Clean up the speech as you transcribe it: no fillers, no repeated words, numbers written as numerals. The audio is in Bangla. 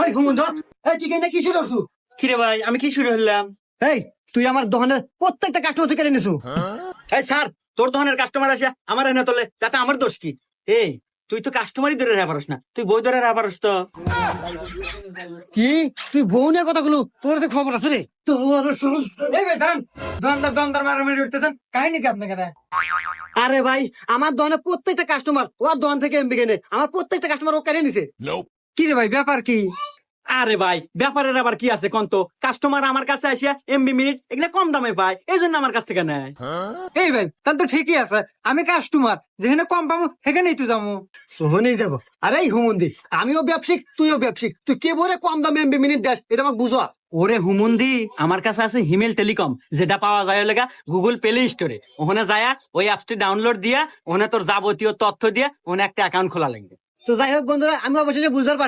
এই হুমন্ত, এই তুই কেন কি শুরু করছু? কিরে ভাই আমি কি শুরু হলাম? এই তুই আমার দোকানের প্রত্যেকটা কাস্টমার তুই কেড়ে নিছু। এই স্যার, তোর দোকানের কাস্টমার আসে আমার এনে তোলে, তাতে আমার দোষ কি? এই তুই তো কাস্টমারই ধরে রাখা পারস না, তুই বই ধরে রাখা পারস তো? কি তুই বউ নিয়ে কথাগুলো তোর কাছে খবর আছে রে? তোর এই ভাই দাঁড়ান, দোকানদার মারামারি উঠতেছেন, কাহিনী কি আপনার কাছে? আরে ভাই, আমার দোকানের প্রত্যেকটা কাস্টমার ওর দোকান থেকে এমবি কেনে, আমার প্রত্যেকটা কাস্টমার ও কেড়ে নিছে। কি রে ভাই, ব্যাপার কি? আরে ভাই, ব্যাপারের আবার কি আছে কোন তো? কাস্টমার আমার কাছে আসিয়া এমবি মিনিট এগুলা কম দামে পায়, এই জন্য আমার কাছ থেকে নেয়। এই ভাই তাহলে তো ঠিকই আছে, আমি কাস্টমার, যেখানে কম পাবো সেখানেই তো যাবো। সোহনেই যাবো। আরে এই হুমন্দি, আমিও ব্যবসায়িক তুইও ব্যবসায়িক, তুই কে বলে কম দামে এমবি মিনিট দেশ এটা আমাকে বুঝো। ওরে হুমুন্দি, আমার কাছে আছে হিমেল টেলিকম, যেটা পাওয়া যায় লেগা গুগল প্লে স্টোরে। ওখানে যায়া ওই অ্যাপসটি ডাউনলোড দিয়া ওখানে তোর যাবতীয় তথ্য দিয়ে ওখানে একটা অ্যাকাউন্ট খোলা লাগবে। তো যাই হোক বন্ধুরা, আমি অবশ্যই বুঝবার পারছি।